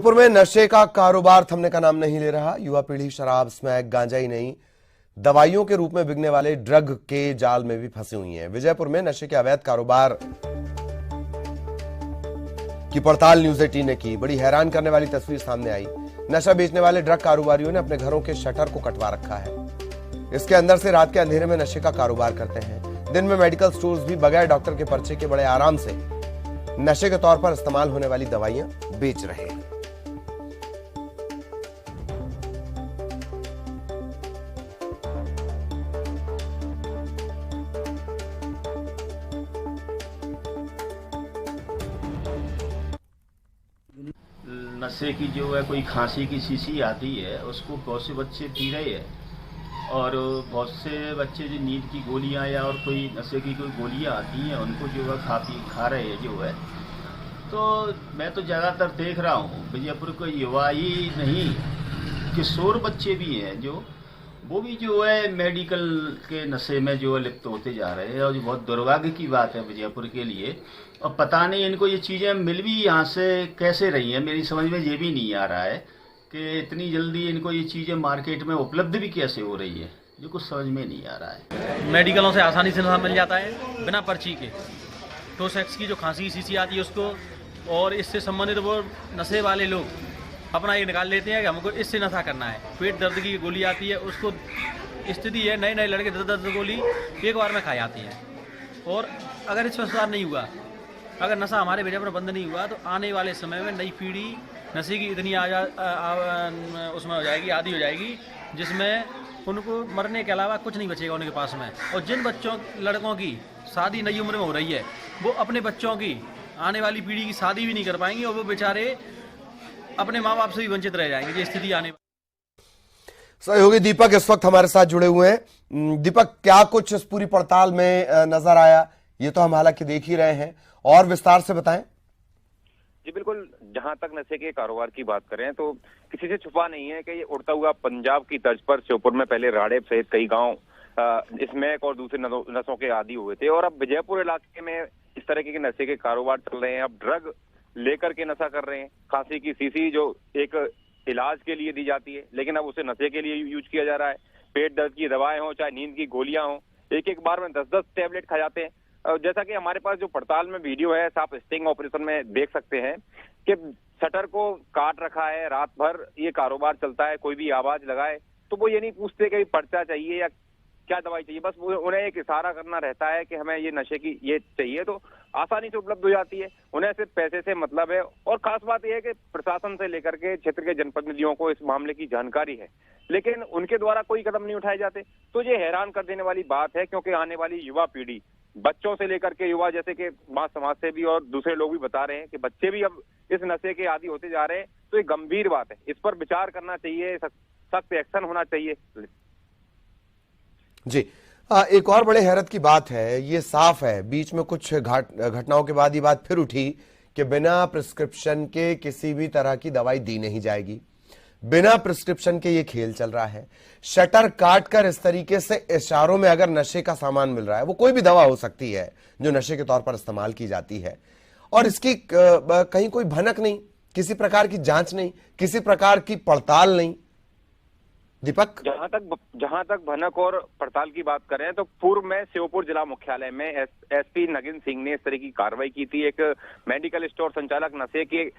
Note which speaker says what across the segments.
Speaker 1: जयपुर में नशे का कारोबार थमने का नाम नहीं ले रहा। युवा पीढ़ी शराब, स्मैक, गांजा ही नहीं, दवाइयों के रूप में बिकने वाले ड्रग के जाल में भी फंसी हुई हैं। विजयपुर में नशे के अवैध कारोबार की पड़ताल न्यूज 18 ने की। बड़ी हैरान करने वाली तस्वीर सामने आई। नशा बेचने वाले ड्रग कारोबारियों ने अपने घरों के शटर को कटवा रखा है। इसके अंदर से रात के अंधेरे में नशे का कारोबार करते हैं। दिन में मेडिकल स्टोर्स भी बगैर डॉक्टर के पर्चे के बड़े आराम से नशे के तौर पर इस्तेमाल होने वाली दवाइयां बेच रहे हैं।
Speaker 2: नशे की जो है कोई खांसी की शीशी आती है, उसको बहुत से बच्चे पी रहे हैं और बहुत से बच्चे जो नींद की गोलियां या और कोई नशे की कोई गोलियां आती हैं उनको जो है खा रहे हैं जो है। तो मैं तो ज़्यादातर देख रहा हूँ विजयपुर को युवा ही नहीं, किशोर बच्चे भी हैं जो वो भी जो है मेडिकल के नशे में जो है लिप्त होते जा रहे हैं और जो बहुत दुर्भाग्य की बात है विजयपुर के लिए। और पता नहीं इनको ये चीज़ें मिल भी यहाँ से कैसे रही हैं, मेरी समझ में ये भी नहीं आ रहा है कि इतनी जल्दी इनको ये चीज़ें मार्केट में उपलब्ध भी कैसे हो रही है, जो कुछ समझ में नहीं आ रहा है।
Speaker 3: मेडिकलों से आसानी से नशा मिल जाता है बिना पर्ची के। टोसेक्स की जो खांसी की शीशी आती है उसको, और इससे संबंधित वो नशे वाले लोग अपना ये निकाल लेते हैं कि हमको इससे नशा करना है। पेट दर्द की गोली आती है, उसको स्थिति है नए नए लड़के 10-10 गोली एक बार में खा जाती हैं। और अगर इसमें सुधार नहीं हुआ, अगर नशा हमारे विजयपुर में बंद नहीं हुआ, तो आने वाले समय में नई पीढ़ी नशे की इतनी उसमें हो जाएगी, आदी हो जाएगी, जिसमें उनको मरने के अलावा कुछ नहीं बचेगा उनके पास में। और जिन बच्चों लड़कों की शादी नई उम्र में हो रही है, वो अपने बच्चों की आने वाली पीढ़ी की शादी भी नहीं कर पाएंगे और वो बेचारे अपने माँ बाप से भी वंचित रह जाएंगे। ये स्थिति आने
Speaker 1: सहयोगी दीपक इस वक्त हमारे साथ जुड़े हुए हैं। दीपक, क्या कुछ इस पूरी पड़ताल में नजर आया? ये तो हम हालांकि देख ही रहे हैं, और विस्तार से बताएं।
Speaker 4: जी बिल्कुल, जहां तक नशे के कारोबार की बात करें तो किसी से छुपा नहीं है कि ये उड़ता हुआ पंजाब की तर्ज पर श्योपुर में पहले राड़े सहित कई गांव स्मैक और दूसरे नशों के आदी हुए थे, और अब विजयपुर इलाके में इस तरह के नशे के कारोबार चल रहे हैं। अब ड्रग लेकर के नशा कर रहे हैं। खांसी की शीशी जो एक इलाज के लिए दी जाती है, लेकिन अब उसे नशे के लिए यूज किया जा रहा है। पेट दर्द की दवाएं हो चाहे नींद की गोलियां हो, एक एक बार में 10-10 टैबलेट खा जाते हैं। जैसा कि हमारे पास जो पड़ताल में वीडियो है, आप स्टिंग ऑपरेशन में देख सकते हैं कि शटर को काट रखा है। रात भर ये कारोबार चलता है। कोई भी आवाज लगाए तो वो ये नहीं पूछते कि पर्चा चाहिए या क्या दवाई चाहिए, बस उन्हें एक इशारा करना रहता है कि हमें ये नशे की ये चाहिए, तो आसानी से उपलब्ध हो जाती है। उन्हें सिर्फ पैसे से मतलब है। और खास बात यह है कि प्रशासन से लेकर के क्षेत्र के जनप्रतिनिधियों को इस मामले की जानकारी है, लेकिन उनके द्वारा कोई कदम नहीं उठाए जाते। तो ये हैरान कर देने वाली बात है, क्योंकि आने वाली युवा पीढ़ी, बच्चों से लेकर के युवा, जैसे कि समाज से भी और दूसरे लोग भी बता रहे हैं कि बच्चे भी अब इस नशे के आदी होते जा रहे हैं। तो ये गंभीर बात है, इस पर विचार करना चाहिए, सख्त एक्शन होना चाहिए।
Speaker 1: जी, एक और बड़े हैरत की बात है। ये साफ है, बीच में कुछ घटनाओं के बाद ये बात फिर उठी कि बिना प्रिस्क्रिप्शन के किसी भी तरह की दवाई दी नहीं जाएगी। बिना प्रिस्क्रिप्शन के ये खेल चल रहा है। शटर काट कर इस तरीके से इशारों में अगर नशे का सामान मिल रहा है, वो कोई भी दवा हो सकती है जो नशे के तौर पर इस्तेमाल की जाती है, और इसकी कहीं कोई भनक नहीं, किसी प्रकार की जांच नहीं, किसी प्रकार की पड़ताल नहीं। दीपक,
Speaker 4: जहां तक भनक और पड़ताल की बात करें तो पूर्व में श्योपुर जिला मुख्यालय में एसपी नगिन सिंह ने इस तरह की कार्रवाई की थी। एक मेडिकल स्टोर संचालक नशे के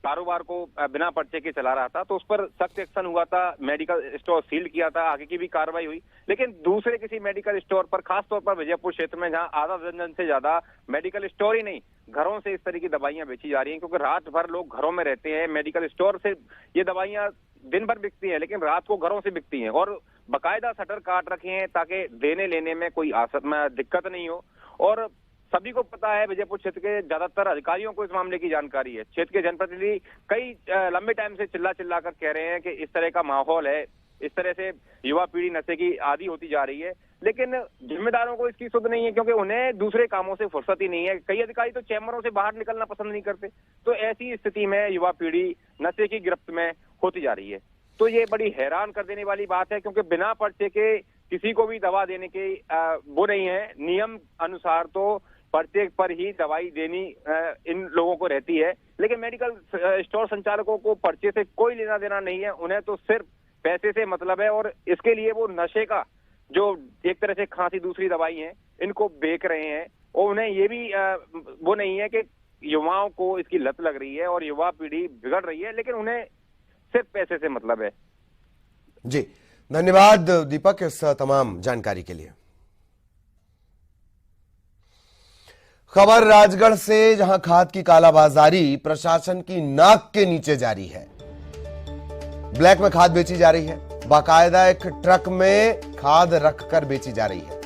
Speaker 4: कारोबार को बिना पर्चे के चला रहा था, तो उस पर सख्त एक्शन हुआ था। मेडिकल स्टोर सील किया था, आगे की भी कार्रवाई हुई। लेकिन दूसरे किसी मेडिकल स्टोर पर, खासतौर पर विजयपुर क्षेत्र में, जहां आधा दर्जन से ज्यादा मेडिकल स्टोर ही नहीं, घरों से इस तरह की दवाइयां बेची जा रही हैं, क्योंकि रात भर लोग घरों में रहते हैं। मेडिकल स्टोर से ये दवाइयां दिन भर बिकती हैं, लेकिन रात को घरों से बिकती हैं, और बाकायदा शटर काट रखे हैं ताकि देने लेने में कोई दिक्कत नहीं हो। और सभी को पता है, विजयपुर क्षेत्र के ज्यादातर अधिकारियों को इस मामले की जानकारी है। क्षेत्र के जनप्रतिनिधि कई लंबे टाइम से चिल्ला कर कह रहे हैं कि इस तरह का माहौल है, इस तरह से युवा पीढ़ी नशे की आदी होती जा रही है, लेकिन जिम्मेदारों को इसकी सुध नहीं है, क्योंकि उन्हें दूसरे कामों से फुर्सत ही नहीं है। कई अधिकारी तो चैम्बरों से बाहर निकलना पसंद नहीं करते। तो ऐसी स्थिति में युवा पीढ़ी नशे की गिरफ्त में होती जा रही है। तो ये बड़ी हैरान कर देने वाली बात है, क्योंकि बिना पर्चे के किसी को भी दवा देने के वो नहीं है। नियम अनुसार तो पर्चे पर ही दवाई देनी इन लोगों को रहती है, लेकिन मेडिकल स्टोर संचालकों को पर्चे से कोई लेना देना नहीं है। उन्हें तो सिर्फ पैसे से मतलब है और इसके लिए वो नशे का जो एक तरह से खांसी दूसरी दवाई है इनको बेच रहे हैं। और उन्हें ये भी वो नहीं है कि युवाओं को इसकी लत लग रही है और युवा पीढ़ी बिगड़ रही है, लेकिन उन्हें सिर्फ पैसे से मतलब है।
Speaker 1: जी धन्यवाद दीपक इस तमाम जानकारी के लिए। खबर राजगढ़ से, जहां खाद की कालाबाजारी प्रशासन की नाक के नीचे जारी है। ब्लैक में खाद बेची जा रही है, बाकायदा एक ट्रक में खाद रखकर बेची जा रही है।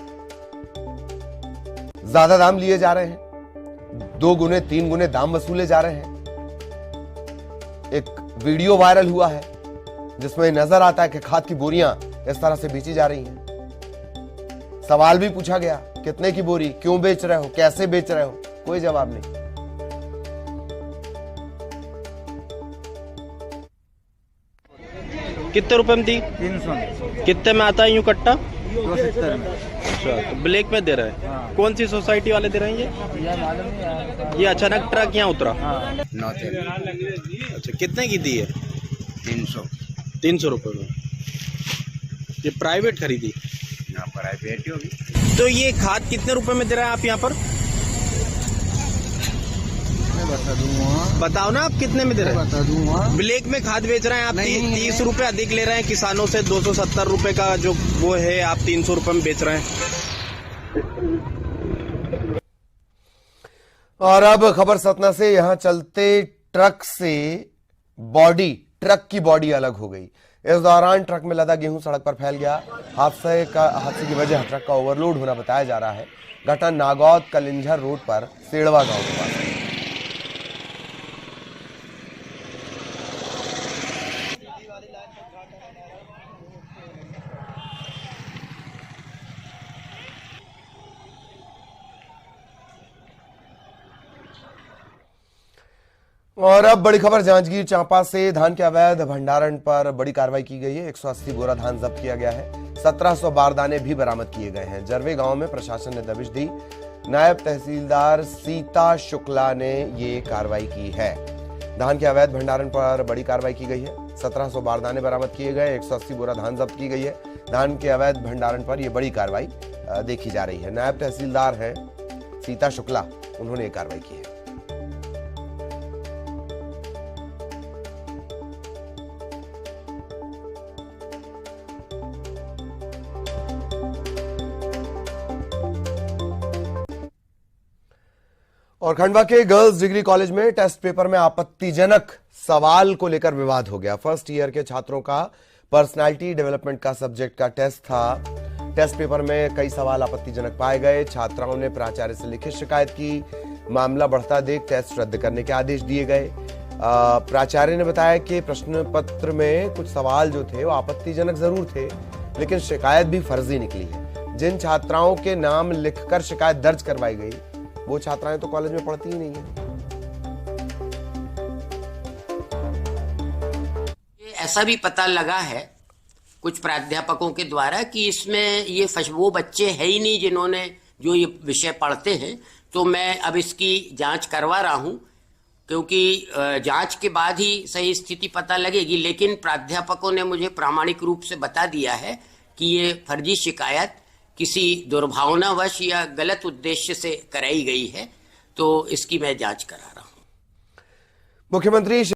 Speaker 1: ज्यादा दाम लिए जा रहे हैं, 2 गुने 3 गुने दाम वसूले जा रहे हैं। एक वीडियो वायरल हुआ है जिसमें नजर आता है कि खाद की बोरियां इस तरह से बेची जा रही हैं। सवाल भी पूछा गया, कितने की बोरी, क्यों बेच रहे हो, कैसे बेच रहे हो, कोई जवाब नहीं।
Speaker 5: कितने रुपए में दी?
Speaker 6: 300
Speaker 5: कितने में आता है यूं कट्टा?
Speaker 6: 270 में।
Speaker 5: अच्छा, तो ब्लैक में दे रहे हैं।
Speaker 6: हाँ।
Speaker 5: कौन सी सोसाइटी वाले दे रहे हैं
Speaker 6: यह मालूम नहीं यार।
Speaker 5: ये अचानक ट्रक यहाँ उतरा?
Speaker 6: हाँ।
Speaker 5: अच्छा, कितने की दी है?
Speaker 7: 300
Speaker 5: रुपए में। ये प्राइवेट खरीदी?
Speaker 7: यहाँ प्राइवेट होगी।
Speaker 5: तो ये खाद कितने रुपए में दे रहे हैं आप यहाँ पर?
Speaker 6: मैं बता दूंगा।
Speaker 5: बताओ ना आप कितने में दे रहे हैं?
Speaker 6: बता दूंगा।
Speaker 5: ब्लैक में खाद बेच रहे हैं आप,
Speaker 6: नहीं,
Speaker 5: 30 रुपए अधिक ले रहे हैं किसानों से। 270 रुपए का जो वो है, आप 300 रुपए में बेच रहे हैं।
Speaker 1: और अब खबर सतना से, यहां चलते ट्रक से ट्रक की बॉडी अलग हो गई। इस दौरान ट्रक में लदा गेहूं सड़क पर फैल गया। हादसे की वजह ट्रक का ओवरलोड होना बताया जा रहा है। घटना नागौद कलिंझर रोड पर सेड़वा गांव के पास है। और अब बड़ी खबर जांजगीर चांपा से, धान के अवैध भंडारण पर बड़ी कार्रवाई की गई है। 180 बोरा धान जब्त किया गया है। 1700 बारदाने भी बरामद किए गए हैं। जरवे गांव में प्रशासन ने दबिश दी। नायब तहसीलदार सीता शुक्ला ने ये कार्रवाई की है। धान के अवैध भंडारण पर बड़ी कार्रवाई की गई है। 1700 बारदाने बरामद किए गए, 180 बोरा धान जब्त की गई है। धान के अवैध भंडारण पर यह बड़ी कार्रवाई देखी जा रही है। नायब तहसीलदार हैं सीता शुक्ला, उन्होंने ये कार्रवाई की है। और खंडवा के गर्ल्स डिग्री कॉलेज में टेस्ट पेपर में आपत्तिजनक सवाल को लेकर विवाद हो गया। फर्स्ट ईयर के छात्रों का पर्सनालिटी डेवलपमेंट का सब्जेक्ट का टेस्ट था। टेस्ट पेपर में कई सवाल आपत्तिजनक पाए गए। छात्राओं ने प्राचार्य से लिखित शिकायत की। मामला बढ़ता देख टेस्ट रद्द करने के आदेश दिए गए। प्राचार्य ने बताया कि प्रश्न पत्र में कुछ सवाल जो थे वो आपत्तिजनक जरूर थे, लेकिन शिकायत भी फर्जी निकली है। जिन छात्राओं के नाम लिखकर शिकायत दर्ज करवाई गई, वो छात्राएं तो कॉलेज में पढ़ती ही नहीं है।
Speaker 8: ऐसा भी पता लगा है कुछ प्राध्यापकों के द्वारा कि इसमें ये वो बच्चे है ही नहीं जिन्होंने जो ये विषय पढ़ते हैं। तो मैं अब इसकी जांच करवा रहा हूं, क्योंकि जांच के बाद ही सही स्थिति पता लगेगी। लेकिन प्राध्यापकों ने मुझे प्रामाणिक रूप से बता दिया है कि ये फर्जी शिकायत किसी दुर्भावनावश या गलत उद्देश्य से कराई गई है। तो इसकी मैं जांच करा रहा हूं।
Speaker 1: मुख्यमंत्री